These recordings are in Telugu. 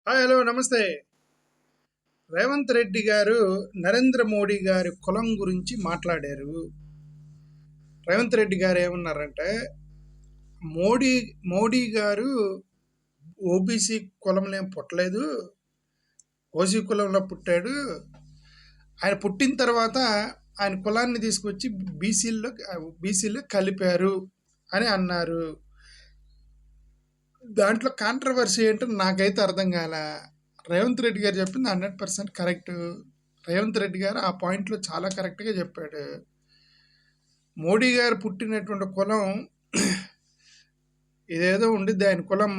హాయ్, హలో, నమస్తే. రేవంత్ రెడ్డి గారు నరేంద్ర మోడీ గారి కులం గురించి మాట్లాడారు. రేవంత్ రెడ్డి గారు ఏమన్నారంటే, మోడీ మోడీ గారు ఓబీసీ కులంలో ఏం పుట్టలేదు, ఓసీ కులంలో పుట్టాడు. ఆయన పుట్టిన తర్వాత ఆయన కులాన్ని తీసుకొచ్చి బీసీలో కలిపారు అని అన్నారు. దాంట్లో కాంట్రవర్సీ ఏంటో నాకైతే అర్థం కాల. రేవంత్ రెడ్డి గారు చెప్పింది 100% కరెక్ట్. రేవంత్ రెడ్డి గారు ఆ పాయింట్లో చాలా కరెక్ట్గా చెప్పాడు. మోడీ గారు పుట్టినటువంటి కులం ఇదేదో ఉండిద్ది, ఆయన కులం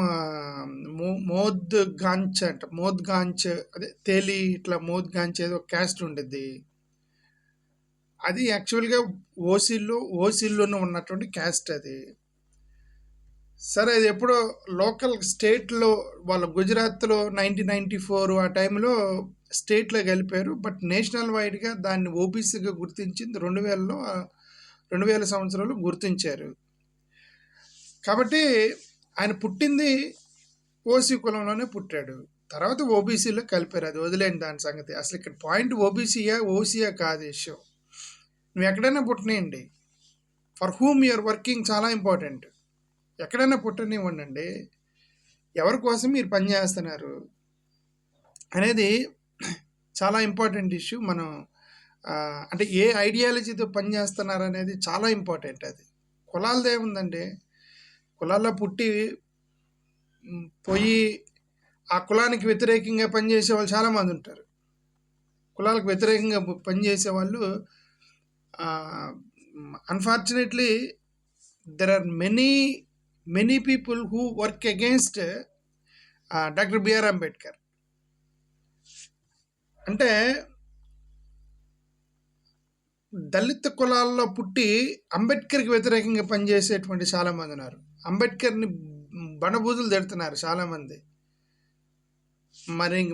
మోద్గాంచ్ అంట, మోద్గాంచ్, అదే తేలి ఇట్లా మోద్గాంచ్ ఏదో క్యాస్ట్ ఉండిద్ది. అది యాక్చువల్గా ఓసీల్లోనే ఉన్నటువంటి క్యాస్ట్ అది. సరే, అది ఎప్పుడో లోకల్ స్టేట్లో వాళ్ళ గుజరాత్లో 1994 ఆ టైంలో స్టేట్లో కలిపారు. బట్ నేషనల్ వైడ్గా దాన్ని ఓబీసీగా గుర్తించింది 2000 సంవత్సరంలో గుర్తించారు. కాబట్టి ఆయన పుట్టింది ఓసీ కులంలోనే పుట్టాడు. తర్వాత ఓబీసీలో కలిపారు. అది వదిలేండి దాని సంగతి. అసలు ఇక్కడ పాయింట్ ఓబీసీయా ఓసీయా కాదు ఇష్యూ. నువ్వు ఎక్కడైనా పుట్టినేయండి, ఫర్ హూమ్ యూఆర్ వర్కింగ్ చాలా ఇంపార్టెంట్. ఎక్కడైనా పుట్టనివ్వండి, ఎవరి కోసం మీరు పనిచేస్తున్నారు అనేది చాలా ఇంపార్టెంట్ ఇష్యూ. మనం అంటే ఏ ఐడియాలజీతో పనిచేస్తున్నారు అనేది చాలా ఇంపార్టెంట్. అది కులాలదే ఉందండి. కులాల్లో పుట్టి పోయి ఆ కులానికి వ్యతిరేకంగా పనిచేసే వాళ్ళు చాలామంది ఉంటారు. కులాలకు వ్యతిరేకంగా పనిచేసే వాళ్ళు unfortunately there are many people who work against doctor B R Ambedkar. అంటే దళిత కులాల్లో పుట్టి అంబేద్కర్కి వ్యతిరేకంగా పనిచేసేటువంటి చాలామంది ఉన్నారు. అంబేద్కర్ని బణబూజులు తిడుతున్నారు చాలామంది.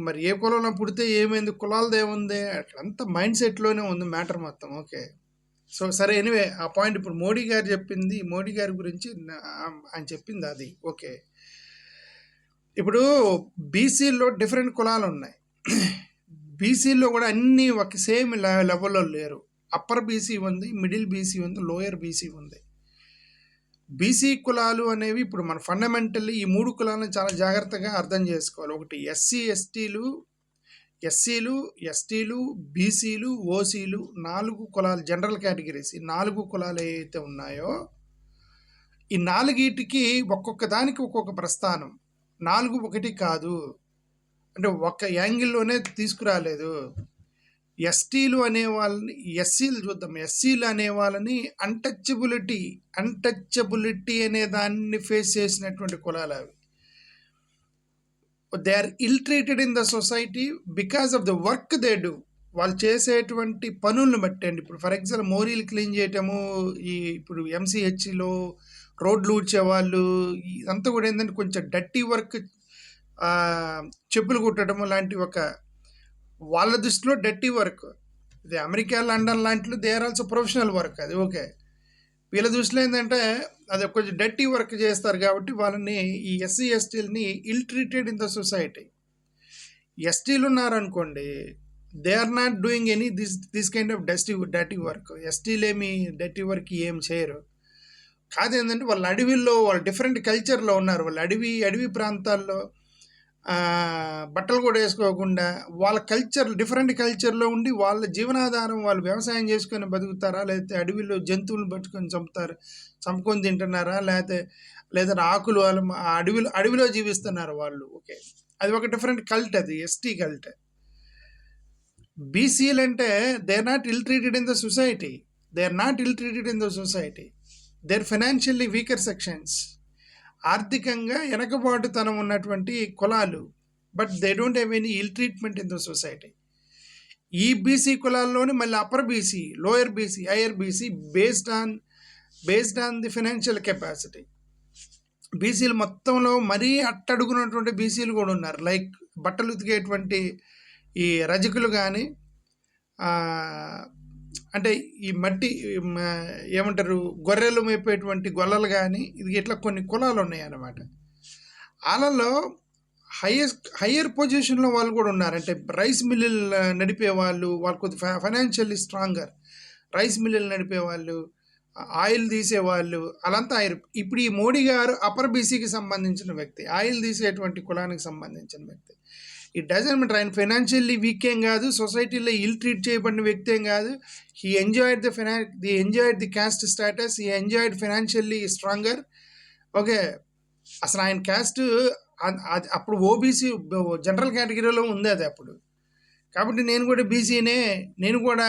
మరి ఏ కులంలో పుడితే ఏమైంది, కులాలది ఏముంది, అట్లంతా మైండ్ సెట్లోనే ఉంది మ్యాటర్ మొత్తం. ఓకే, సో సరే, ఎనివే ఆ పాయింట్ ఇప్పుడు మోడీ గారి గురించి ఆయన చెప్పింది అది ఓకే. ఇప్పుడు బీసీలో డిఫరెంట్ కులాలు ఉన్నాయి. బీసీలో కూడా అన్నీ ఒక సేమ్ లెవెల్లో లేరు. అప్పర్ బీసీ ఉంది, మిడిల్ బీసీ ఉంది, లోయర్ బీసీ ఉంది. బీసీ కులాలు అనేవి ఇప్పుడు మన ఫండమెంటల్లీ ఈ 3 కులాలను చాలా జాగ్రత్తగా అర్థం చేసుకోవాలి. ఒకటి ఎస్సీలు, ఎస్టీలు, బీసీలు, ఓసీలు, 4 కులాలు జనరల్ కేటగిరీస్. ఈ 4 కులాలు ఏవైతే ఉన్నాయో ఈ 4టికి ఒక్కొక్క దానికి ఒక్కొక్క ప్రస్థానం. 4 ఒకటి కాదు, అంటే ఒక్క యాంగిల్లోనే తీసుకురాలేదు. ఎస్టీలు అనే వాళ్ళని, ఎస్సీలు చూద్దాం. ఎస్సీలు అనే వాళ్ళని అన్టచబిలిటీ అనే దాన్ని ఫేస్ చేసినటువంటి కులాలు అవి. They are ill treated in the society because of the work they do. వాళ్ళు చేసేటువంటి పనులను బట్టి అండి. ఇప్పుడు ఫర్ ఎగ్జాంపుల్ మోరీలు క్లీన్ చేయటము, ఇప్పుడు ఎంసీహెచ్లో రోడ్లు ఊడ్చేవాళ్ళు, ఇదంతా కూడా ఏంటంటే కొంచెం డర్టీ వర్క్, చెప్పులు కుట్టడము లాంటి ఒక వాళ్ళ దృష్టిలో డర్టీ వర్క్. ఇది అమెరికా, లండన్ లాంటిలో they are also professional work. అది ఓకే. వీళ్ళ దృష్టిలో ఏంటంటే అది కొంచెం డర్టీ వర్క్ చేస్తారు కాబట్టి వాళ్ళని, ఈ ఎస్సీ ఎస్టీలని ill treated in the society. ఎస్టీలు ఉన్నారనుకోండి, they are not doing any this kind of dirty work. ఎస్టీలు ఏమి డర్టీ వర్క్ ఏం చేయరు. కాదు ఏంటంటే వాళ్ళ అడవిల్లో, వాళ్ళు డిఫరెంట్ కల్చర్లో ఉన్నారు. వాళ్ళు అడవి ప్రాంతాల్లో బట్టలు కూడా వేసుకోకుండా వాళ్ళ డిఫరెంట్ కల్చర్లో ఉండి వాళ్ళ జీవనాధారం, వాళ్ళు వ్యవసాయం చేసుకొని బతుకుతారా, లేకపోతే అడవిలో జంతువులు పట్టుకొని చంపుకొని తింటున్నారా, లేదా ఆకులు అడవిలో జీవిస్తున్నారు వాళ్ళు. ఓకే, అది ఒక డిఫరెంట్ కల్ట్, అది ఎస్టీ కల్ట్. బీసీలు అంటే they are not ill treated in the society. They are financially weaker sections, ఆర్థికంగా వెనకబాటుతనం ఉన్నటువంటి కులాలు. But they don't have any ill treatment in the society. ఈ బీసీ కులాల్లోని మళ్ళీ upper BC, lower BC, higher BC based on the financial capacity. బీసీలు మొత్తంలో మరీ అట్టడుగున్నటువంటి బీసీలు కూడా ఉన్నారు. లైక్ బట్టలు ఉతికేటువంటి ఈ రజకులు కానీ, అంటే ఈ మట్టి ఏమంటారు, గొర్రెలు మేపేటువంటి గొల్లలు కానీ, ఇది ఇట్లా కొన్ని కులాలు ఉన్నాయి అన్నమాట. వాళ్ళలో హయ్యర్ పొజిషన్‌లో వాళ్ళు కూడా ఉన్నారు. అంటే రైస్ మిల్లులు నడిపే వాళ్ళు, వాళ్ళు కొద్దిగా ఫైనాన్షియల్లీ స్ట్రాంగర్. రైస్ మిల్లులు నడిపేవాళ్ళు, ఆయిల్ తీసేవాళ్ళు అలంతా అయ్యారు. ఇప్పుడు ఈ మోడీ గారు అప్పర్ బీసీకి సంబంధించిన వ్యక్తి, ఆయిల్ తీసేటువంటి కులానికి సంబంధించిన వ్యక్తి. ఇట్ డజంట్ మీన్ ఆయన ఫైనాన్షియల్లీ వీక్ ఏం కాదు, సొసైటీలో ఇల్ ట్రీట్ చేయబడిన వ్యక్తి ఏం కాదు. He enjoyed the caste status, he enjoyed financially stronger. Okay, అసలు ఆయన క్యాస్ట్ అప్పుడు ఓబీసీ జనరల్ కేటగిరీలో ఉంది అది అప్పుడు. కాబట్టి నేను కూడా బీసీనే, నేను కూడా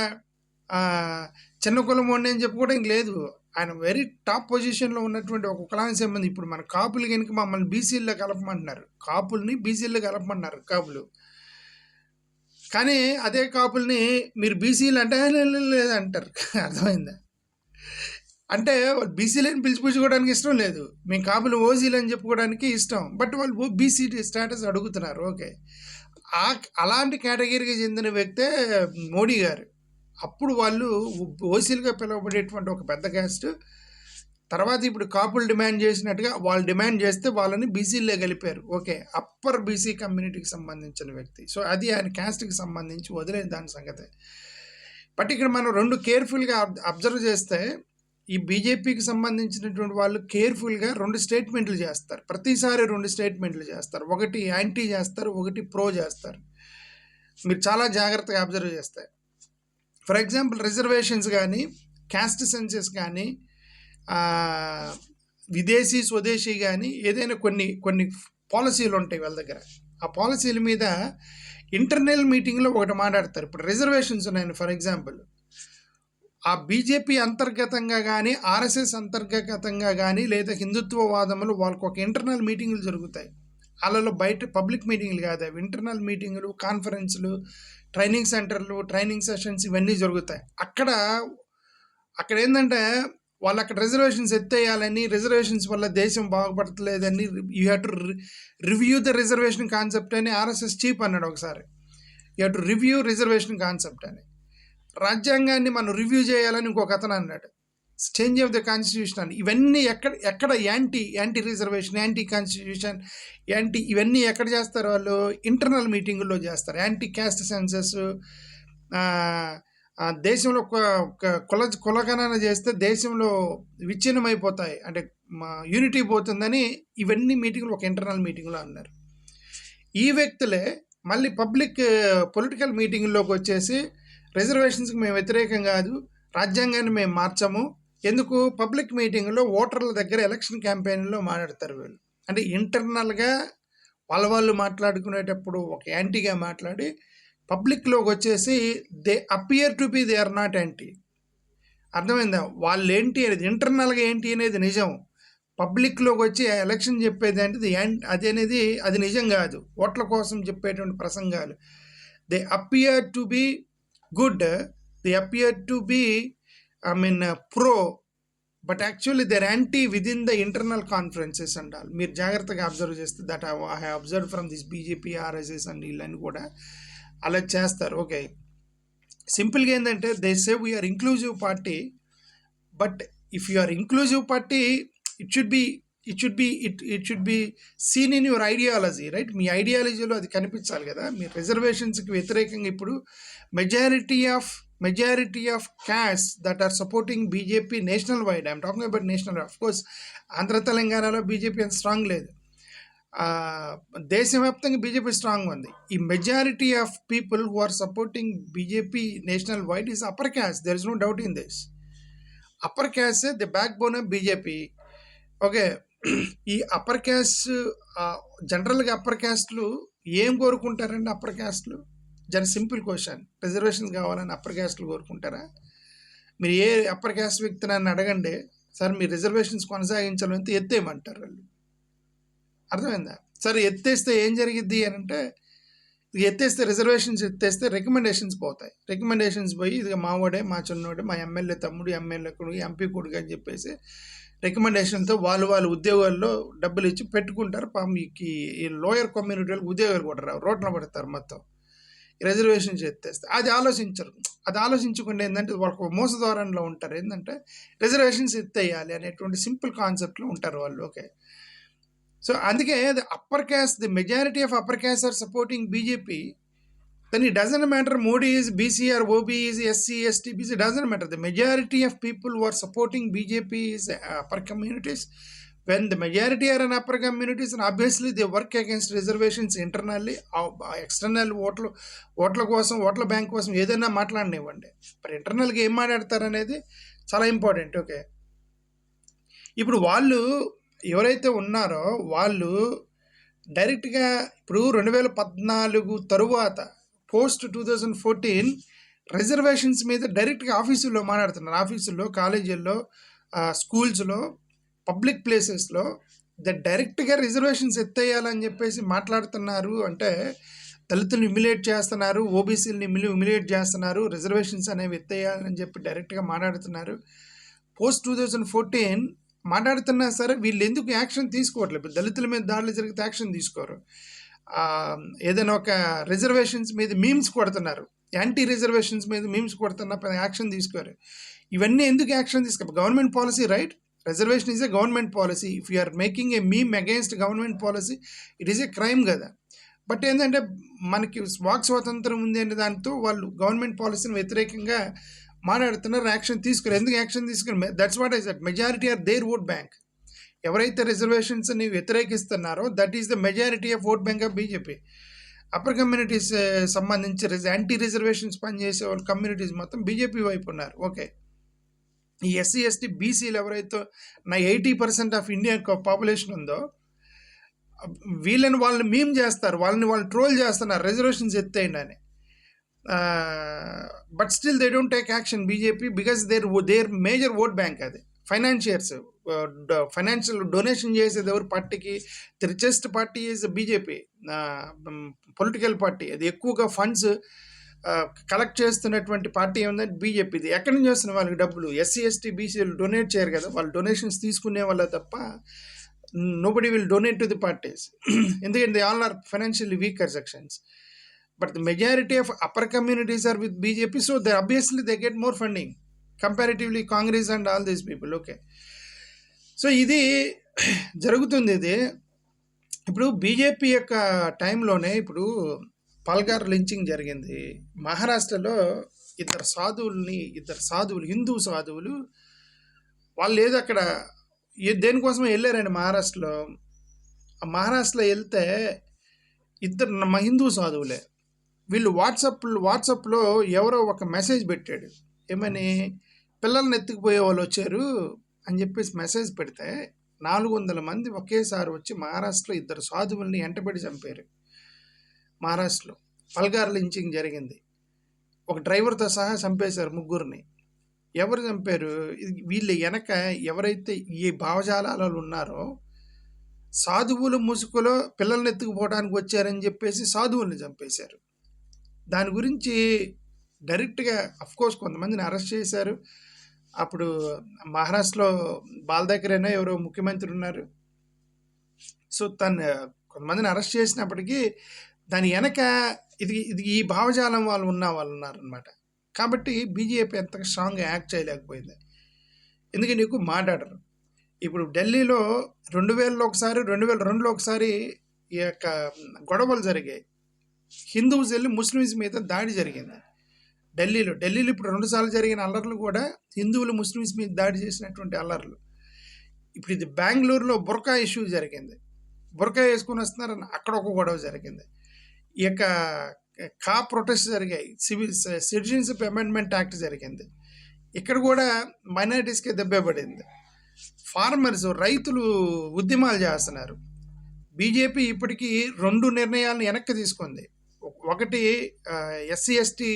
చిన్న కులం వాడిని అని చెప్పుకోవడానికి లేదు. ఆయన వెరీ టాప్ పొజిషన్లో ఉన్నటువంటి ఒక కులానికి సంబంధించి. ఇప్పుడు మన కాపులు కనుక మమ్మల్ని బీసీల్లో కలపమంటున్నారు, కాపుల్ని బీసీల్లో కలపమన్నారు కాపులు. కానీ అదే కాపుల్ని మీరు బీసీలు అంటే లేదంటారు. అర్థమైందా? అంటే వాళ్ళు బీసీలని పిలిచిపుచ్చుకోవడానికి ఇష్టం లేదు, మేము కాపులు ఓసీలు అని చెప్పుకోవడానికి ఇష్టం. బట్ వాళ్ళు బీసీ స్టేటస్ అడుగుతున్నారు. ఓకే, అలాంటి కేటగిరీకి చెందిన వ్యక్తే మోడీ గారు. అప్పుడు వాళ్ళు ఓసీలుగా పిలువబడేటువంటి ఒక పెద్ద క్యాస్ట్. తర్వాత ఇప్పుడు కాపులు డిమాండ్ చేసినట్టుగా వాళ్ళు డిమాండ్ చేస్తే వాళ్ళని బీసీల్లో కలిపారు. ఓకే, అప్పర్ బీసీ కమ్యూనిటీకి సంబంధించిన వ్యక్తి. సో అది ఆయన క్యాస్ట్కి సంబంధించి వదిలేని దాని సంగతే. బట్ ఇక్కడ మనం రెండు కేర్ఫుల్గా అబ్జర్వ్ చేస్తే, ఈ బీజేపీకి సంబంధించినటువంటి వాళ్ళు కేర్ఫుల్గా రెండు స్టేట్మెంట్లు చేస్తారు. ప్రతిసారి రెండు స్టేట్మెంట్లు చేస్తారు. ఒకటి యాంటీ చేస్తారు, ఒకటి ప్రో చేస్తారు. మీరు చాలా జాగ్రత్తగా అబ్జర్వ్ చేస్తే, ఫర్ ఎగ్జాంపుల్ రిజర్వేషన్స్ కానీ, క్యాస్ట్ సెన్సెస్ కానీ, విదేశీ స్వదేశీ కానీ, ఏదైనా కొన్ని పాలసీలు ఉంటాయి వాళ్ళ దగ్గర. ఆ పాలసీల మీద ఇంటర్నల్ మీటింగ్లో ఒకటి మాట్లాడతారు. ఇప్పుడు రిజర్వేషన్స్ ఉన్నాయని ఫర్ ఎగ్జాంపుల్, ఆ బీజేపీ అంతర్గతంగా కానీ, ఆర్ఎస్ఎస్ అంతర్గతంగా కానీ, లేదా హిందుత్వవాదములు వాళ్ళకు ఒక ఇంటర్నల్ మీటింగులు జరుగుతాయి. వాళ్ళలో బయట పబ్లిక్ మీటింగ్లు కాదు అవి, ఇంటర్నల్ మీటింగులు, కాన్ఫరెన్స్లు, ట్రైనింగ్ సెంటర్లు, ట్రైనింగ్ సెషన్స్ ఇవన్నీ జరుగుతాయి. అక్కడ ఏంటంటే వాళ్ళు అక్కడ రిజర్వేషన్స్ ఎత్తేయాలని, రిజర్వేషన్స్ వల్ల దేశం బాగుపడతలేదని, you have to review the reservation concept అని ఆర్ఎస్ఎస్ చీఫ్ అన్నాడు ఒకసారి. You have to review reservation concept అని. రాజ్యాంగాన్ని మనం రివ్యూ చేయాలని ఇంకొక అతను అన్నాడు, చేంజ్ ఆఫ్ ద కాన్స్టిట్యూషన్ అని. ఇవన్నీ ఎక్కడ యాంటీ రిజర్వేషన్, యాంటీ కాన్స్టిట్యూషన్, ఇవన్నీ ఎక్కడ చేస్తారు వాళ్ళు? ఇంటర్నల్ మీటింగుల్లో చేస్తారు. యాంటీ క్యాస్ట్ సెన్సెస్, దేశంలో కులగణన చేస్తే దేశంలో విచ్ఛిన్నమైపోతాయి, అంటే యూనిటీ పోతుందని ఇవన్నీ మీటింగులు ఒక ఇంటర్నల్ మీటింగ్లో అన్నారు. ఈ వ్యక్తులే మళ్ళీ పబ్లిక్ పొలిటికల్ మీటింగుల్లోకి వచ్చేసి రిజర్వేషన్స్కి మేము వ్యతిరేకం కాదు, రాజ్యాంగాన్ని మేము మార్చము, ఎందుకు పబ్లిక్ మీటింగ్లో ఓటర్ల దగ్గర ఎలక్షన్ క్యాంపెయిన్లో మాట్లాడతారు వీళ్ళు. అంటే ఇంటర్నల్గా వాళ్ళు మాట్లాడుకునేటప్పుడు ఒక యాంటీగా మాట్లాడి, పబ్లిక్లోకి వచ్చేసి they appear to be, they are not anti. అర్థమైందా? వాళ్ళు ఏంటి అనేది, ఇంటర్నల్గా ఏంటి అనేది నిజం, పబ్లిక్లోకి వచ్చి ఎలక్షన్ చెప్పేది అంటే అది నిజం కాదు. ఓట్ల కోసం చెప్పేటువంటి ప్రసంగాలు. They appear to be good, they appear to be pro, but actually they're anti within the internal conferences and all. మీరు జాగ్రత్తగా అబ్జర్వ్ చేస్తే, that I have observe from this BJP, RSS and వీళ్ళని కూడా అలా చేస్తారు. ఓకే, సింపుల్గా ఏంటంటే they say we are inclusive party, but if you are inclusive party, it should be seen in your ideology, right? మీ ఐడియాలజీలో అది కనిపించాలి కదా. మీరు రిజర్వేషన్స్కి వ్యతిరేకంగా ఇప్పుడు majority of castes that are supporting BJP national wide, I'm talking about national, of course Andhra తెలంగాణలో బీజేపీ అంత స్ట్రాంగ్ లేదు, దేశవ్యాప్తంగా బీజేపీ స్ట్రాంగ్ ఉంది. ఈ majority of people who are supporting BJP national wide is upper caste. There is no doubt in this. Upper caste the backbone of BJP. Okay, ఈ అప్పర్ క్యాస్ట్ జనరల్గా అప్పర్ క్యాస్ట్లు ఏం కోరుకుంటారండి? అప్పర్ క్యాస్ట్లు సింపుల్ క్వశ్చన్, రిజర్వేషన్స్ కావాలని అప్పర్ క్యాస్ట్లు కోరుకుంటారా? మీరు ఏ అప్పర్ క్యాస్ట్ వ్యక్తి నన్ను అడగండి, సార్ మీరు రిజర్వేషన్స్ కొనసాగించాలంటే ఎత్తేయమంటారు వాళ్ళు. అర్థమైందా? సరే ఎత్తేస్తే ఏం జరిగిద్ది అని అంటే, ఎత్తేస్తే రిజర్వేషన్స్ ఎత్తేస్తే రికమెండేషన్స్ పోతాయి. రికమెండేషన్స్ పోయి ఇదిగా మావాడే, మా చిన్నోడే, మా ఎమ్మెల్యే తమ్ముడు, ఎమ్మెల్యే కొడుకు, ఎంపీ కొడుకు అని చెప్పేసి రికమెండేషన్తో వాళ్ళు ఉద్యోగాల్లో డబ్బులు ఇచ్చి పెట్టుకుంటారు. ఈ లోయర్ కమ్యూనిటీ వాళ్ళకి ఉద్యోగాలు కూడా రావు, రోడ్ల పడతారు మొత్తం రిజర్వేషన్స్ ఎత్తేస్తే. అది ఆలోచించరు. అది ఆలోచించకుండా ఏంటంటే వాళ్ళకు మోసద్వారంలో ఉంటారు. ఏంటంటే రిజర్వేషన్స్ ఎత్తేయాలి అనేటువంటి సింపుల్ కాన్సెప్ట్లో ఉంటారు వాళ్ళు. ఓకే, సో అందుకే the majority of upper caste or supporting BJP. Then it doesn't matter Modi is BC or OB is SC, ST, BC, doesn't matter. The majority of people who are supporting BJP is upper communities. When the majority are in upper communities, and obviously they work against reservations internally, external ఓట్ల కోసం ఓట్ల బ్యాంక్ కోసం ఏదైనా మాట్లాడనివ్వండి, మరి ఇంటర్నల్గా ఏం మాట్లాడతారు అనేది చాలా ఇంపార్టెంట్. ఓకే, ఇప్పుడు వాళ్ళు ఎవరైతే ఉన్నారో వాళ్ళు డైరెక్ట్గా ఇప్పుడు 2014 తరువాత పోస్ట్ 2014 రిజర్వేషన్స్ మీద డైరెక్ట్గా ఆఫీసుల్లో మాట్లాడుతున్నారు. ఆఫీసుల్లో, కాలేజీల్లో, స్కూల్స్లో, పబ్లిక్ ప్లేసెస్లో డైరెక్ట్గా రిజర్వేషన్స్ ఎత్తేయాలని చెప్పేసి మాట్లాడుతున్నారు. అంటే దళితులను ఇమ్యులేట్ చేస్తున్నారు, ఓబీసీలని ఇమ్యులేట్ చేస్తున్నారు, రిజర్వేషన్స్ అనేవి ఎత్తేయాలని చెప్పి డైరెక్ట్గా మాట్లాడుతున్నారు. పోస్ట్ 2014 మాట్లాడుతున్నా సరే వీళ్ళు ఎందుకు యాక్షన్ తీసుకోవట్లేదు? దళితుల మీద దాడులు జరిగితే యాక్షన్ తీసుకోరు. ఏదైనా ఒక రిజర్వేషన్స్ మీద మీమ్స్ కొడుతున్నారు, యాంటీ రిజర్వేషన్స్ మీద మీమ్స్ కొడుతున్నా యాక్షన్ తీసుకోరు. ఇవన్నీ ఎందుకు యాక్షన్ తీసుకోరు? Government policy, right? Reservation is a government policy. If you are making a meme against government policy, it is a crime కదా. బట్ ఏంటంటే మనకి వాక్ స్వాతంత్రం ఉంది అనే దాంతో వాళ్ళు గవర్నమెంట్ పాలసీని వ్యతిరేకంగా మాట్లాడుతున్నారు, యాక్షన్ తీసుకోరు. ఎందుకు యాక్షన్ తీసుకున్నారు? That's what I said, majority are their vote bank. ఎవరైతే రిజర్వేషన్స్ని వ్యతిరేకిస్తున్నారో that is the majority of vote bank of BJP. Upper communities సంబంధించి యాంటీ రిజర్వేషన్స్ పనిచేసే వాళ్ళు కమ్యూనిటీస్ మొత్తం బీజేపీ వైపు ఉన్నారు. ఓకే, ఈ ఎస్సీ, ఎస్టీ, బీసీలు ఎవరైతే 80% ఆఫ్ ఇండియా పాపులేషన్ ఉందో వాళ్ళు మీమ్ చేస్తారు, వాళ్ళు ట్రోల్ చేస్తున్నారు రిజర్వేషన్స్ ఎత్తేయండి అని. But still they don't take action BJP because their major vote bank. అది ఫైనాన్షియర్స్, ఫైనాన్షియల్ డొనేషన్ చేసేది ఎవరు పార్టీకి? The richest party is BJP, political party. అది ఎక్కువగా ఫండ్స్ కలెక్ట్ చేస్తున్నటువంటి పార్టీ ఏముందంటే బీజేపీది. ఎక్కడి నుంచి వస్తున్న వాళ్ళకి డబ్బులు? ఎస్సీ, ఎస్టీ, బీసీలు డొనేట్ చేయరు కదా, వాళ్ళు డొనేషన్స్ తీసుకునే వాళ్ళ తప్ప nobody will donate to the parties ఎందుకంటే they all are financially weaker sections. But the majority of upper communities are with BJP, so they obviously they get more funding comparatively Congress and all these people. Okay, so ఇది జరుగుతుంది. ఇది ఇప్పుడు బీజేపీ యొక్క టైంలోనే ఇప్పుడు పల్గార్ లించింగ్ జరిగింది. మహారాష్ట్రలో ఇద్దరు సాధువులు, హిందూ సాధువులు, వాళ్ళు ఏదో అక్కడ దేనికోసం వెళ్ళారండి మహారాష్ట్రలో. మహారాష్ట్రలో వెళ్తే ఇద్దరు హిందూ సాధువులే, వీళ్ళు వాట్సాప్లో ఎవరో ఒక మెసేజ్ పెట్టాడు, ఏమని, పిల్లల్ని ఎత్తుకుపోయే వాళ్ళు వచ్చారు అని చెప్పేసి మెసేజ్ పెడితే 400 మంది ఒకేసారి వచ్చి మహారాష్ట్రలో ఇద్దరు సాధువుల్ని ఎంటబడి చంపారు. మహారాష్ట్రలో పల్గార్ లించింగ్ జరిగింది. ఒక డ్రైవర్తో సహా చంపేశారు, ముగ్గురిని. ఎవరు చంపారు? వీళ్ళ వెనక ఎవరైతే ఈ భావజాలాలు ఉన్నారో సాధువులు ముసుగులో పిల్లల్ని ఎత్తుకుపోవడానికి వచ్చారని చెప్పేసి సాధువుల్ని చంపేశారు. దాని గురించి డైరెక్ట్గా అఫ్కోర్స్ కొంతమందిని అరెస్ట్ చేశారు. అప్పుడు మహారాష్ట్రలో బాల్దాకరేనో ఎవరో ముఖ్యమంత్రి ఉన్నారు. సో కొంతమందిని అరెస్ట్ చేసినప్పటికీ దాని వెనక ఇది ఈ భావజాలం వాళ్ళు ఉన్నారనమాట. కాబట్టి బీజేపీ ఎంత స్ట్రాంగ్గా యాక్ట్ చేయలేకపోయింది. ఎందుకంటే ఎక్కువ మాట్లాడరు. ఇప్పుడు ఢిల్లీలో 2000లో ఒకసారి, 2002లో ఒకసారి ఈ యొక్క గొడవలు జరిగాయి. హిందూస్ వెళ్ళి ముస్లిమ్స్ మీద దాడి జరిగింది ఢిల్లీలో. ఇప్పుడు 2 సార్లు జరిగిన అల్లర్లు కూడా హిందువులు ముస్లిమ్స్ మీద దాడి చేసినటువంటి అల్లర్లు. ఇప్పుడు ఇది బెంగళూరులో బుర్కా ఇష్యూ జరిగింది. బుర్కా వేసుకుని వస్తున్నారని అక్కడ ఒక గొడవ జరిగింది. ఈ యొక్క ప్రొటెస్ట్ జరిగాయి. సిటిజన్షిప్ అమెండ్మెంట్ యాక్ట్ జరిగింది. ఇక్కడ కూడా మైనారిటీస్కే దెబ్బపడింది. ఫార్మర్స్, రైతులు ఉద్యమాలు చేస్తున్నారు. బీజేపీ ఇప్పటికీ 2 నిర్ణయాలను వెనక్కి తీసుకుంది. ఒకటి, ఎస్సీ ఎస్టీ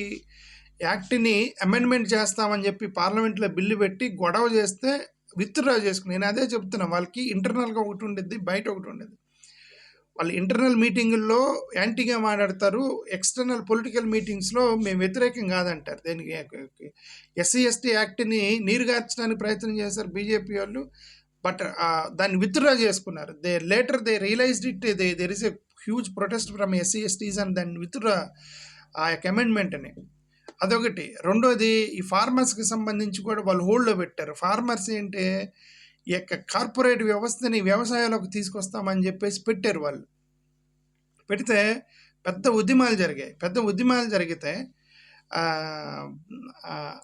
యాక్ట్ని అమెండ్మెంట్ చేస్తామని చెప్పి పార్లమెంట్లో బిల్లు పెట్టి గొడవ చేస్తే విత్డ్రా చేసుకుని. నేను అదే చెప్తున్నా, వాళ్ళకి ఇంటర్నల్గా ఒకటి ఉండేది, బయట ఒకటి ఉండేది. వాళ్ళు ఇంటర్నల్ మీటింగుల్లో యాంటీగా మాట్లాడతారు, ఎక్స్టర్నల్ పొలిటికల్ మీటింగ్స్లో మేము వ్యతిరేకం కాదంటారు. దేనికి? ఎస్సీ ఎస్టీ యాక్ట్ని నీరుగార్చడానికి ప్రయత్నం చేశారు బీజేపీ వాళ్ళు. బట్ దాన్ని విత్డ్రా చేసుకున్నారు. They realized it. There is a huge protest from SC STs and దాన్ని విత్డ్రా ఆ యొక్క అమెండ్మెంట్ని. అదొకటి. రెండోది, ఈ ఫార్మర్స్కి సంబంధించి కూడా వాళ్ళు హోల్డ్లో పెట్టారు. ఫార్మర్స్ ఏంటి, ఈ యొక్క కార్పొరేట్ వ్యవస్థని వ్యవసాయంలోకి తీసుకొస్తామని చెప్పేసి పెట్టారు వాళ్ళు. పెడితే పెద్ద ఉద్యమాలు జరిగితే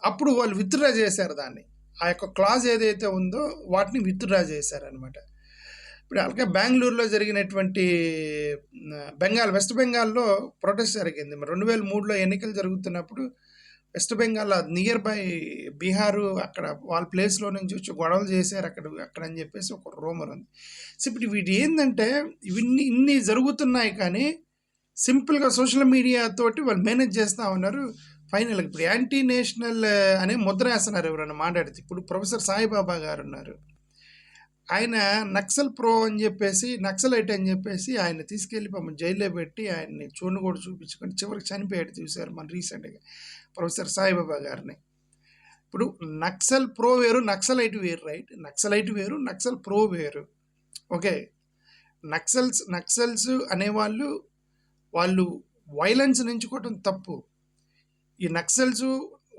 అప్పుడు వాళ్ళు విత్డ్రా చేశారు దాన్ని. ఆ యొక్క క్లాజ్ ఏదైతే ఉందో వాటిని విత్డ్రా చేశారనమాట. ఇప్పుడు అలాగే బెంగళూరులో జరిగినటువంటి వెస్ట్ బెంగాల్లో ప్రొటెస్ట్ జరిగింది. 2003లో ఎన్నికలు జరుగుతున్నప్పుడు west Bengal near by Bihar అక్కడ వాళ్ళ ప్లేస్లో నుంచి వచ్చి గొడవలు చేశారు అక్కడ అని చెప్పేసి ఒక రూమర్ ఉంది. సో ఇప్పుడు వీటి ఏంటంటే ఇన్ని జరుగుతున్నాయి, కానీ సింపుల్గా సోషల్ మీడియా తోటి వాళ్ళు మేనేజ్ చేస్తూ ఉన్నారు. ఫైనల్గా ఇప్పుడు యాంటీ నేషనల్ అనే ముద్ర వేస్తున్నారు ఎవరైనా మాట్లాడితే. ఇప్పుడు ప్రొఫెసర్ సాయిబాబా గారు ఉన్నారు, ఆయన నక్సల్ ప్రో అని చెప్పేసి, నక్సలైట్ అని చెప్పేసి ఆయన తీసుకెళ్ళి జైల్లో పెట్టి ఆయన్ని చూడను కూడా చూపించుకొని చివరికి చనిపోయాడు. చూశారు మన రీసెంట్గా ప్రొఫెసర్ సాయిబాబా గారిని. ఇప్పుడు నక్సల్ ప్రో వేరు, నక్సలైట్ వేరు, రైట్? నక్సలైట్ వేరు, నక్సల్ ప్రో వేరు. ఓకే, నక్సల్స్ అనేవాళ్ళు వైలెన్స్ ఎంచుకోవటం తప్పు. ఈ నక్సల్స్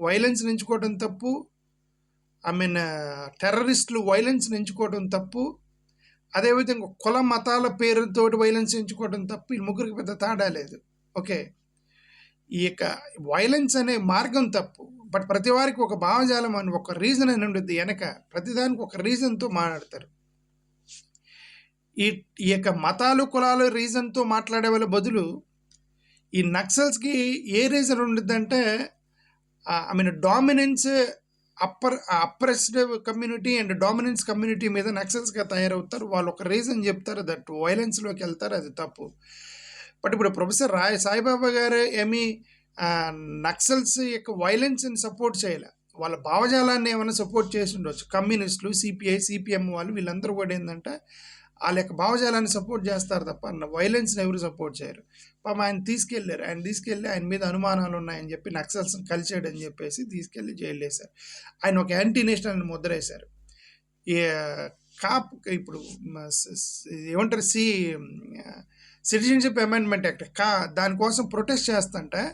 వైలెన్స్ ఎంచుకోవటం తప్పు. టెర్రరిస్టులు వైలెన్స్ ఎంచుకోవడం తప్పు. అదేవిధంగా కుల మతాల పేరుతోటి వైలెన్స్ ఎంచుకోవడం తప్పు. ఈ ముగ్గురికి పెద్ద తేడా లేదు. ఓకే, ఈ యొక్క వైలెన్స్ అనే మార్గం తప్పు. బట్ ప్రతి వారికి ఒక భావజాలం అని ఒక రీజన్ అని ఉండద్ది వెనక. ప్రతిదానికి ఒక రీజన్తో మాట్లాడతారు. ఈ యొక్క మతాలు కులాలు రీజన్తో మాట్లాడే వాళ్ళ బదులు ఈ నక్సల్స్కి ఏ రీజన్ ఉండద్దంటే dominance, oppressed community and dominance community మీద నక్సల్స్గా తయారవుతారు. వాళ్ళు ఒక రీజన్ చెప్తారు, దట్ వైలెన్స్లోకి వెళ్తారు, అది తప్పు. బట్ ఇప్పుడు ప్రొఫెసర్ సాయిబాబా గారు ఏమి నక్సల్స్ యొక్క వైలెన్స్ని సపోర్ట్ చేయలే. వాళ్ళ భావజాలాన్ని ఏమైనా సపోర్ట్ చేసి ఉండొచ్చు. కమ్యూనిస్టులు, సిపిఐ, సిపిఎం వాళ్ళు వీళ్ళందరూ కూడా ఏంటంటే వాళ్ళ యొక్క భావజాలాన్ని సపోర్ట్ చేస్తారు తప్ప వైలెన్స్ని ఎవరు సపోర్ట్ చేయరు. పాపం ఆయన తీసుకెళ్ళి ఆయన మీద అనుమానాలు ఉన్నాయని చెప్పి నక్సల్స్ని కలిసాడని చెప్పేసి తీసుకెళ్ళి జైలు వేశారు. ఆయన ఒక యాంటీ నేషనల్ ముద్ర వేశారు. ఇప్పుడు ఏమంటారు, సిటిజన్షిప్ అమెండ్మెంట్ యాక్ట్ దానికోసం ప్రొటెస్ట్ చేస్తుంటే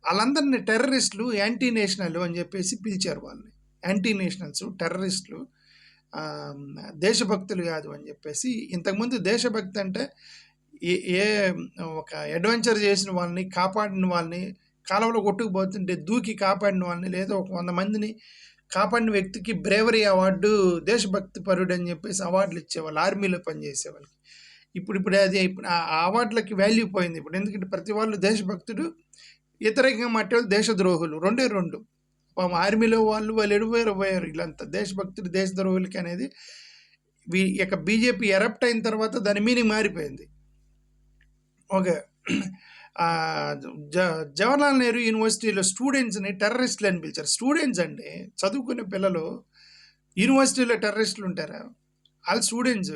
వాళ్ళందరినీ టెర్రరిస్టులు, యాంటీ నేషనల్ అని చెప్పేసి పిలిచారు. వాళ్ళని యాంటీ నేషనల్స్, టెర్రరిస్టులు, దేశభక్తులు కాదు అని చెప్పేసి. ఇంతకుముందు దేశభక్తి అంటే ఒక అడ్వెంచర్ చేసిన వాళ్ళని, కాపాడిన వాళ్ళని, కాలువలో కొట్టుకుపోతుంటే దూకి కాపాడిన వాళ్ళని, లేదా ఒక 100 మందిని కాపాడిన వ్యక్తికి బ్రేవరీ అవార్డు, దేశభక్తి పరుడు అని చెప్పేసి అవార్డులు ఇచ్చేవాళ్ళు ఆర్మీలో పనిచేసే వాళ్ళకి. ఇప్పుడు అది ఆ అవార్డులకి వాల్యూ పోయింది ఇప్పుడు. ఎందుకంటే ప్రతి వాళ్ళు దేశభక్తుడు, వ్యతిరేకంగా మాట్లాడే దేశద్రోహులు, రెండే రెండు. ఆర్మీలో వాళ్ళు ఎడిపోయారు వీళ్ళంతా. దేశభక్తుడు, దేశద్రోహులకి అనేది ఇక బీజేపీ ఎరప్ట్ అయిన తర్వాత దాని మీనింగ్ మారిపోయింది. ఓకే, జవహర్లాల్ నెహ్రూ యూనివర్సిటీలో స్టూడెంట్స్ని టెర్రరిస్టులు అని పిలిచారు. స్టూడెంట్స్ అండి, చదువుకునే పిల్లలు. యూనివర్సిటీలో టెర్రరిస్టులు ఉంటారా? వాళ్ళు స్టూడెంట్స్,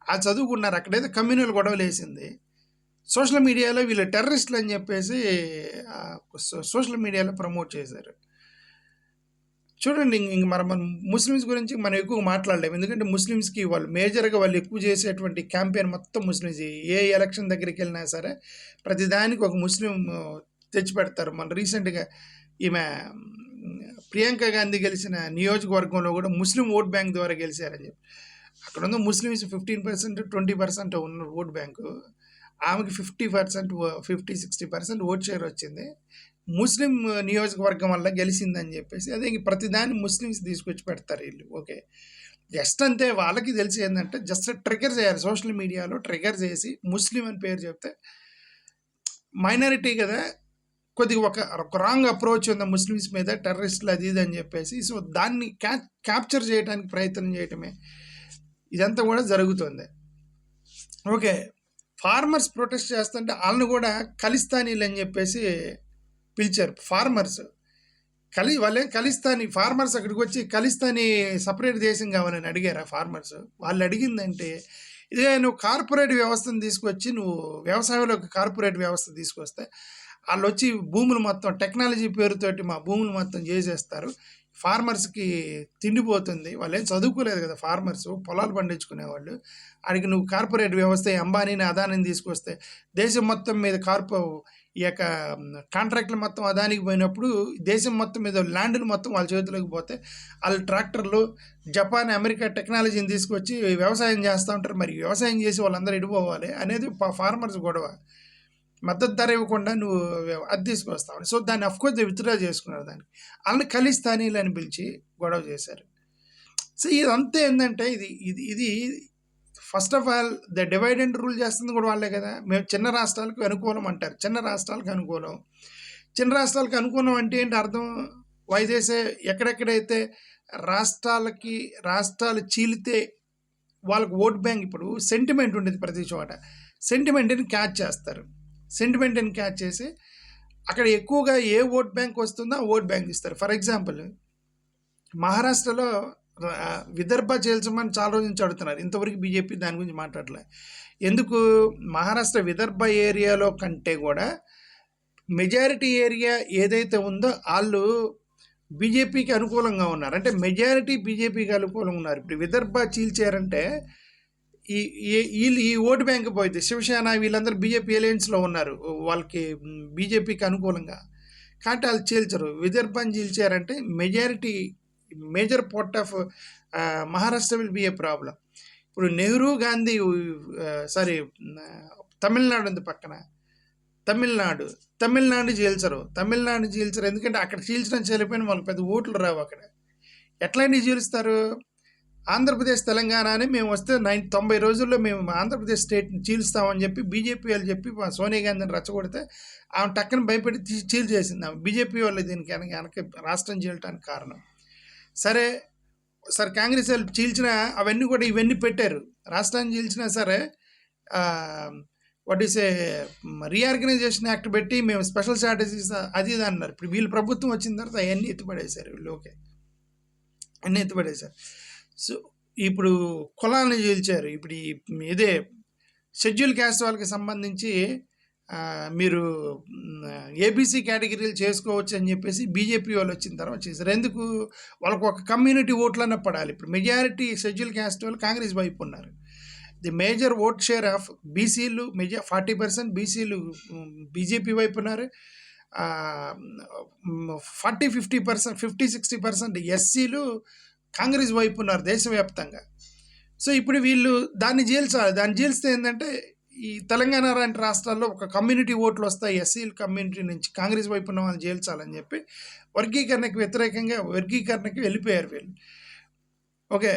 వాళ్ళు చదువుకున్నారు. అక్కడైతే కమ్యూనల్ గొడవలు వేసింది. సోషల్ మీడియాలో వీళ్ళు టెర్రరిస్టులు అని చెప్పేసి సోషల్ మీడియాలో ప్రమోట్ చేశారు. చూడండి, ఇంక మన ముస్లిమ్స్ గురించి మనం ఎక్కువ మాట్లాడలేము. ఎందుకంటే ముస్లిమ్స్కి వాళ్ళు మేజర్గా వాళ్ళు ఎక్కువ చేసేటువంటి క్యాంపెయిన్ మొత్తం ముస్లిమ్స్. ఏ ఎలక్షన్ దగ్గరికి వెళ్ళినా సరే ప్రతిదానికి ఒక ముస్లిం తెచ్చిపెడతారు. మన రీసెంట్గా ఈమె ప్రియాంక గాంధీ గెలిచిన నియోజకవర్గంలో కూడా ముస్లిం ఓట్ బ్యాంక్ ద్వారా గెలిచారని చెప్పి. అక్కడ ఉన్న ముస్లిమ్స్ 15%, 20% ఉన్న ఓట్ బ్యాంకు. ఆమెకి 50%, 50-60% ఓట్ షేర్ వచ్చింది. ముస్లిం నియోజకవర్గం వల్ల గెలిచిందని చెప్పేసి. అదే ప్రతిదాన్ని ముస్లిమ్స్ తీసుకొచ్చి పెడతారు వీళ్ళు. ఓకే, జస్ట్ అంతే. వాళ్ళకి తెలిసి ఏంటంటే జస్ట్ ట్రిగర్ చేయాలి. సోషల్ మీడియాలో ట్రిగర్ చేసి ముస్లిం అని పేరు చెప్తే మైనారిటీ కదా, కొద్దిగా ఒక రాంగ్ అప్రోచ్ ఉంది ముస్లిమ్స్ మీద, టెర్రరిస్టులు అది ఇది అని చెప్పేసి. సో దాన్ని క్యాప్చర్ చేయడానికి ప్రయత్నం చేయటమే ఇదంతా కూడా జరుగుతుంది. ఓకే, ఫార్మర్స్ ప్రొటెస్ట్ చేస్తుంటే వాళ్ళని కూడా ఖలిస్తానీలు అని చెప్పేసి పిలిచారు. ఫార్మర్స్ వాళ్ళేం ఖలిస్తానీ ఫార్మర్స్ అక్కడికి వచ్చి ఖలిస్తానీ సపరేట్ దేశం కావాలని అడిగారు. ఆ ఫార్మర్స్ వాళ్ళు అడిగిందంటే, ఇదే నువ్వు కార్పొరేట్ వ్యవస్థను తీసుకొచ్చి, నువ్వు వ్యవసాయంలోకి కార్పొరేట్ వ్యవస్థ తీసుకొస్తే వాళ్ళు వచ్చి భూములు మొత్తం టెక్నాలజీ పేరుతోటి మా భూములు మొత్తం చేసేస్తారు. ఫార్మర్స్‌కి తిండిపోతుంది. వాళ్ళేం చదువుకోలేదు కదా ఫార్మర్సు. పొలాలు పండించుకునేవాళ్ళు. ఆడికి నువ్వు కార్పొరేట్ వ్యవస్థ అంబానీని, అదానీని తీసుకొస్తే దేశం మొత్తం మీద ఈ యొక్క కాంట్రాక్ట్‌లు మొత్తం అదానికి పోయినప్పుడు దేశం మొత్తం మీద ల్యాండ్‌లు మొత్తం వాళ్ళ చేతిలోకి పోతే ఆళ్ళు ట్రాక్టర్లు, జపాన్, అమెరికా టెక్నాలజీని తీసుకొచ్చి వ్యవసాయం చేస్తా ఉంటారు. మరి వ్యవసాయం చేసి వాళ్ళందరూ ఎడిపోవాలి అనేది ఫార్మర్స్ గొడవ. మద్దతు ధర ఇవ్వకుండా నువ్వు అది తీసుకొస్తావు. సో దాన్ని అఫ్కోర్స్ విత్డ్రా చేసుకున్నారు దానికి. వాళ్ళని ఖలిస్తానీలు అని పిలిచి గొడవ చేశారు. సో ఇదంతా ఏంటంటే ఇది ఇది ఇది first of all the divide and rule చేస్తుంది కూడా వాళ్ళే కదా. మేము చిన్న రాష్ట్రాలకు అనుకూలం అంటారు. చిన్న రాష్ట్రాలకు అనుకూలం. చిన్న రాష్ట్రాలకు అనుకూలం అంటే ఏంటి అర్థం? వైదేసే ఎక్కడెక్కడైతే రాష్ట్రాలు చీలితే వాళ్ళకి ఓట్ బ్యాంక్, ఇప్పుడు సెంటిమెంట్ ఉండేది ప్రతి చోట, సెంటిమెంట్ని క్యాచ్ చేస్తారు. సెంటిమెంట్ని క్యాచ్ చేసి అక్కడ ఎక్కువగా ఏ ఓట్ బ్యాంక్ వస్తుందో ఆ ఓట్ బ్యాంక్ ఇస్తారు. ఫర్ ఎగ్జాంపుల్ మహారాష్ట్రలో విదర్భ చేల్చమని చాలా రోజు నుంచి అడుగుతున్నారు. ఇంతవరకు బీజేపీ దాని గురించి మాట్లాడలే. ఎందుకు? మహారాష్ట్ర విదర్భ ఏరియాలో కంటే కూడా మెజారిటీ ఏరియా ఏదైతే ఉందో వాళ్ళు బీజేపీకి అనుకూలంగా ఉన్నారు. అంటే మెజారిటీ బీజేపీకి అనుకూలంగా ఉన్నారు. ఇప్పుడు విదర్భ చీల్చారంటే ఈ ఓటు బ్యాంక్ పోయింది. శివసేన వీళ్ళందరూ బీజేపీ అలయన్స్లో ఉన్నారు. వాళ్ళకి బీజేపీకి అనుకూలంగా. కాబట్టి వాళ్ళు చీల్చరు. విదర్భని చీల్చారంటే major part of Maharashtra will be a problem. ఇప్పుడు నెహ్రూ గాంధీ తమిళనాడు ఉంది పక్కన. తమిళనాడు చీల్చరు. ఎందుకంటే అక్కడ చీల్చడం చనిపోయిన వాళ్ళకి పెద్ద ఓట్లు రావు అక్కడ. ఎట్లాంటి చీలుస్తారు? ఆంధ్రప్రదేశ్, తెలంగాణ అని మేము వస్తే 90 రోజుల్లో మేము ఆంధ్రప్రదేశ్ స్టేట్ని చీల్స్తామని చెప్పి బీజేపీ వాళ్ళు చెప్పి సోనియా గాంధీని రెచ్చగొడితే ఆమె టక్కన భయపెట్టి చీల్చేసింది. ఆమె బీజేపీ వాళ్ళు దీనికి వెనక రాష్ట్రం చీలటానికి కారణం. సరే కాంగ్రెస్ వాళ్ళు చీల్చిన అవన్నీ కూడా ఇవన్నీ పెట్టారు. రాష్ట్రాన్ని చీల్చినా సరే what is a reorganisation act పెట్టి మేము స్పెషల్ స్ట్రాటజీస్ అది ఇది అన్నారు. ఇప్పుడు వీళ్ళు ప్రభుత్వం వచ్చిన తర్వాత అవన్నీ ఎత్తుపడేశారు వీళ్ళు. ఓకే, అన్నీ ఎత్తుపడేశారు. సో ఇప్పుడు కులాలను చీల్చారు. ఇప్పుడు ఇదే షెడ్యూల్ క్యాస్ట్ వాళ్ళకి సంబంధించి మీరు ఏబీసీ కేటగిరీలు చేసుకోవచ్చు అని చెప్పేసి బీజేపీ వాళ్ళు వచ్చిన తర్వాత చేశారు. ఎందుకు? వాళ్ళకు ఒక కమ్యూనిటీ ఓట్లన్నా పడాలి. ఇప్పుడు మెజారిటీ షెడ్యూల్ క్యాస్ట్ వాళ్ళు కాంగ్రెస్ వైపు ఉన్నారు. The major vote share of బీసీలు 40% బీసీలు బీజేపీ వైపు ఉన్నారు. 40-50%, 50-60% ఎస్సీలు కాంగ్రెస్ వైపు ఉన్నారు దేశవ్యాప్తంగా. సో ఇప్పుడు వీళ్ళు దాన్ని చీల్చాలి. దాన్ని చీల్స్తే ఏంటంటే ఈ తెలంగాణ లాంటి రాష్ట్రాల్లో ఒక కమ్యూనిటీ ఓట్లు వస్తాయి ఎస్సీల కమ్యూనిటీ నుంచి, కాంగ్రెస్ వైపు ఉన్న వాళ్ళని చీల్చాలని చెప్పి వర్గీకరణకి వ్యతిరేకంగా వర్గీకరణకి వెళ్ళిపోయారు వీళ్ళు. ఓకే,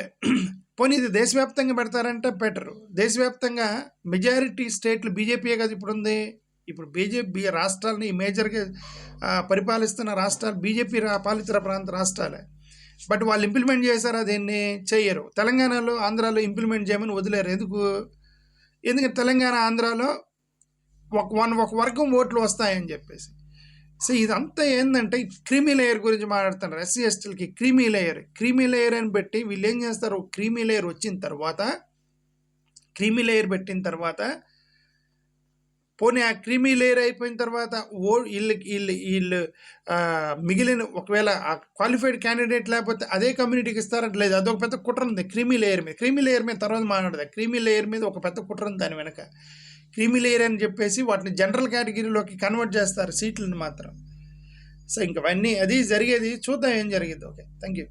పోనీ ఇది దేశవ్యాప్తంగా పెడతారంటే పెట్టరు. దేశవ్యాప్తంగా మెజారిటీ స్టేట్లు బీజేపీయే కదా ఇప్పుడు ఉంది. ఇప్పుడు బీజేపీ రాష్ట్రాలని మేజర్గా పరిపాలిస్తున్న రాష్ట్రాలు బీజేపీ పాలిత ప్రాంత రాష్ట్రాలే. బట్ వాళ్ళు ఇంప్లిమెంట్ చేశారా? దీన్ని చెయ్యరు. తెలంగాణలో, ఆంధ్రాలో ఇంప్లిమెంట్ చేయమని వదిలేరు. ఎందుకంటే తెలంగాణ, ఆంధ్రాలో ఒక వర్గం ఓట్లు వస్తాయని చెప్పేసి. సో ఇదంతా ఏంటంటే క్రీమీ లేయర్ గురించి మాట్లాడుతున్నారు. ఎస్సీ ఎస్టీలకి క్రీమీ లేయర్ అని పెట్టి వీళ్ళు ఏం చేస్తారు? క్రీమీ లేయర్ పెట్టిన తర్వాత పోనీ ఆ క్రీమీ లేయర్ అయిపోయిన తర్వాత వీళ్ళు మిగిలిన ఒకవేళ ఆ క్వాలిఫైడ్ క్యాండిడేట్ లేకపోతే అదే కమ్యూనిటీకి ఇస్తారంట. లేదు, అదొక పెద్ద కుట్ర ఉంది క్రీమీ లేయర్ మీద తర్వాత మాట్లాడదు. క్రీమీ లేయర్ మీద ఒక పెద్ద కుట్ర ఉంది దాని వెనక. క్రీమీ లేయర్ అని చెప్పేసి వాటిని జనరల్ కేటగిరీలోకి కన్వర్ట్ చేస్తారు సీట్లను మాత్రం. సో ఇంకవన్నీ అది జరిగేది, చూద్దాం ఏం జరిగింది. Okay, thank you.